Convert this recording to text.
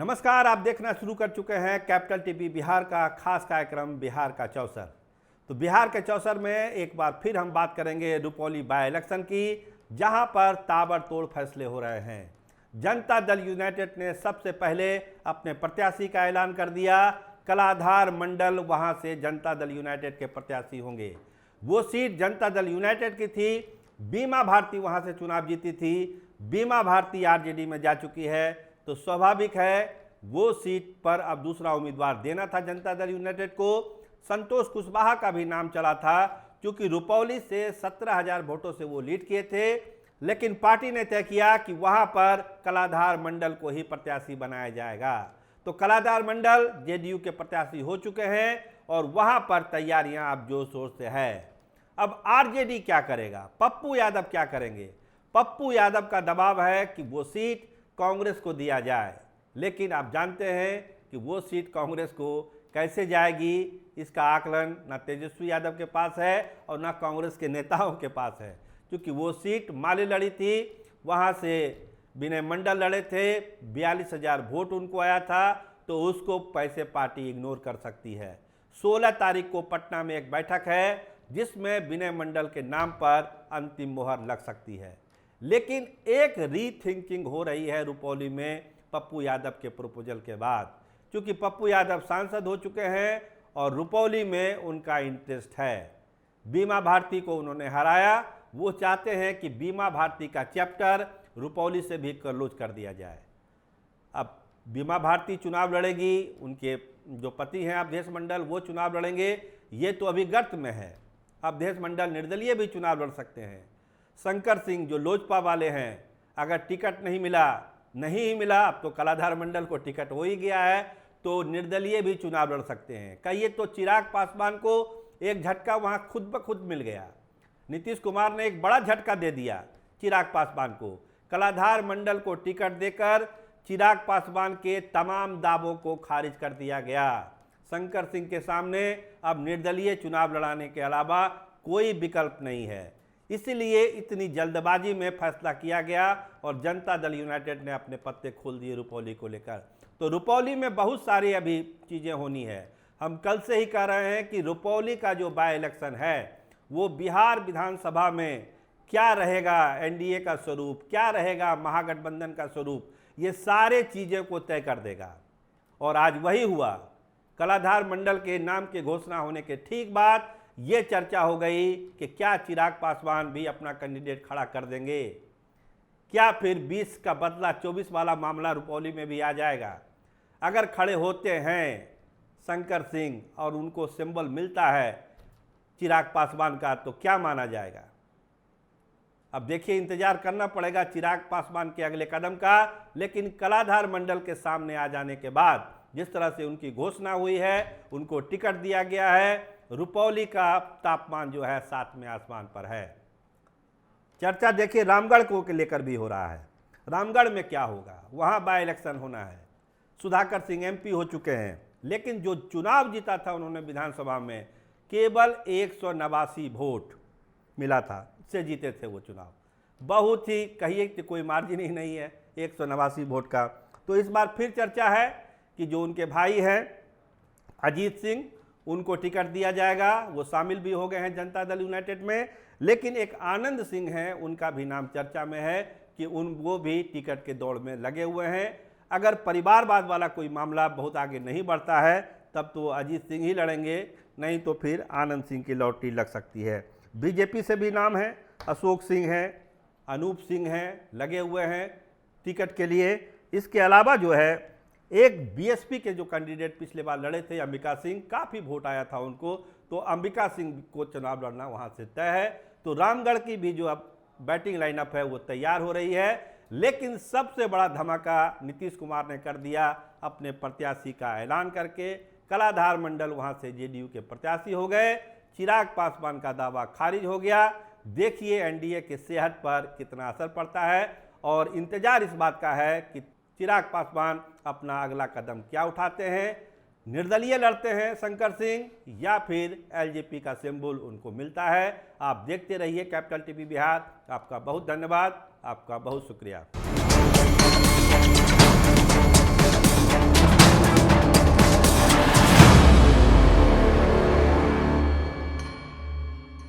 नमस्कार, आप देखना शुरू कर चुके हैं कैपिटल टीवी बिहार का खास कार्यक्रम बिहार का चौसर। तो बिहार के चौसर में एक बार फिर हम बात करेंगे रुपौली बाय इलेक्शन की, जहां पर ताबड़तोड़ फैसले हो रहे हैं। जनता दल यूनाइटेड ने सबसे पहले अपने प्रत्याशी का ऐलान कर दिया। कलाधार मंडल वहां से जनता दल यूनाइटेड के प्रत्याशी होंगे। वो सीट जनता दल यूनाइटेड की थी। बीमा भारती वहां से चुनाव जीती थी। बीमा भारती आरजेडी में जा चुकी है, तो स्वाभाविक है वो सीट पर अब दूसरा उम्मीदवार देना था जनता दल यूनाइटेड को। संतोष कुशवाहा का भी नाम चला था, क्योंकि रुपौली से 17,000 वोटों से वो लीड किए थे। लेकिन पार्टी ने तय किया कि वहां पर कलाधार मंडल को ही प्रत्याशी बनाया जाएगा। तो कलाधार मंडल जेडीयू के प्रत्याशी हो चुके हैं और वहां पर तैयारियां अब जोर शोर से है। अब आरजेडी क्या करेगा, पप्पू यादव क्या करेंगे? पप्पू यादव का दबाव है कि वो सीट कांग्रेस को दिया जाए, लेकिन आप जानते हैं कि वो सीट कांग्रेस को कैसे जाएगी, इसका आकलन ना तेजस्वी यादव के पास है और ना कांग्रेस के नेताओं के पास है। क्योंकि वो सीट माले लड़ी थी, वहाँ से विनय मंडल लड़े थे, 42,000 वोट उनको आया था, तो उसको पैसे पार्टी इग्नोर कर सकती है। 16 तारीख को पटना में एक बैठक है, जिसमें विनय मंडल के नाम पर अंतिम मोहर लग सकती है। लेकिन एक रीथिंकिंग हो रही है रुपौली में पप्पू यादव के प्रपोजल के बाद, क्योंकि पप्पू यादव सांसद हो चुके हैं और रुपौली में उनका इंटरेस्ट है। बीमा भारती को उन्होंने हराया। वो चाहते हैं कि बीमा भारती का चैप्टर रुपौली से भी क्लोज कर दिया जाए। अब बीमा भारती चुनाव लड़ेगी, उनके जो पति हैं अवधेश मंडल वो चुनाव लड़ेंगे, ये तो अभी गर्त में है। अवधेश मंडल निर्दलीय भी चुनाव लड़ सकते हैं। शंकर सिंह जो लोजपा वाले हैं, अगर टिकट नहीं मिला, अब तो कलाधार मंडल को टिकट हो ही गया है, तो निर्दलीय भी चुनाव लड़ सकते हैं। कहिए तो चिराग पासवान को एक झटका वहां खुद ब खुद मिल गया। नीतीश कुमार ने एक बड़ा झटका दे दिया चिराग पासवान को। कलाधार मंडल को टिकट देकर चिराग पासवान के तमाम दावों को खारिज कर दिया गया। शंकर सिंह के सामने अब निर्दलीय चुनाव लड़ाने के अलावा कोई विकल्प नहीं है। इसीलिए इतनी जल्दबाजी में फैसला किया गया और जनता दल यूनाइटेड ने अपने पत्ते खोल दिए रुपौली को लेकर। तो रुपौली में बहुत सारी अभी चीज़ें होनी है। हम कल से ही कह रहे हैं कि रुपौली का जो बाय इलेक्शन है, वो बिहार विधानसभा में क्या रहेगा, एनडीए का स्वरूप क्या रहेगा, महागठबंधन का स्वरूप, ये सारे चीज़ें को तय कर देगा। और आज वही हुआ। कलाधार मंडल के नाम की घोषणा होने के ठीक बाद ये चर्चा हो गई कि क्या चिराग पासवान भी अपना कैंडिडेट खड़ा कर देंगे, क्या फिर 20 का बदला 24 वाला मामला रुपौली में भी आ जाएगा। अगर खड़े होते हैं शंकर सिंह और उनको सिंबल मिलता है चिराग पासवान का, तो क्या माना जाएगा? अब देखिए, इंतजार करना पड़ेगा चिराग पासवान के अगले कदम का। लेकिन कलाधार मंडल के सामने आ जाने के बाद जिस तरह से उनकी घोषणा हुई है, उनको टिकट दिया गया है, रुपौली का तापमान जो है 7वें आसमान पर है। चर्चा देखिए रामगढ़ को लेकर भी हो रहा है। रामगढ़ में क्या होगा, वहां बाय इलेक्शन होना है। सुधाकर सिंह एमपी हो चुके हैं, लेकिन जो चुनाव जीता था उन्होंने विधानसभा में केवल 189 वोट मिला था, से जीते थे वो चुनाव। बहुत ही कहिए कि कोई मार्जिन ही नहीं है 189 वोट का। तो इस बार फिर चर्चा है कि जो उनके भाई हैं अजीत सिंह, उनको टिकट दिया जाएगा। वो शामिल भी हो गए हैं जनता दल यूनाइटेड में। लेकिन एक आनंद सिंह हैं, उनका भी नाम चर्चा में है कि वो भी टिकट के दौड़ में लगे हुए हैं। अगर परिवारवाद वाला कोई मामला बहुत आगे नहीं बढ़ता है, तब तो अजीत सिंह ही लड़ेंगे, नहीं तो फिर आनंद सिंह की लॉटरी लग सकती है। बीजेपी से भी नाम है, अशोक सिंह हैं, अनूप सिंह हैं, लगे हुए हैं टिकट के लिए। इसके अलावा जो है एक बीएसपी के जो कैंडिडेट पिछले बार लड़े थे अंबिका सिंह, काफ़ी वोट आया था उनको, तो अंबिका सिंह को चुनाव लड़ना वहां से तय है। तो रामगढ़ की भी जो अब बैटिंग लाइनअप है वो तैयार हो रही है। लेकिन सबसे बड़ा धमाका नीतीश कुमार ने कर दिया अपने प्रत्याशी का ऐलान करके। कलाधार मंडल वहां से जेडीयू के प्रत्याशी हो गए। चिराग पासवान का दावा खारिज हो गया। देखिए एनडीए की सेहत पर कितना असर पड़ता है, और इंतजार इस बात का है कि चिराग पासवान अपना अगला कदम क्या उठाते हैं। निर्दलीय लड़ते हैं शंकर सिंह, या फिर एलजेपी का सिंबल उनको मिलता है। आप देखते रहिए कैपिटल टीवी बिहार। आपका बहुत धन्यवाद, आपका बहुत शुक्रिया।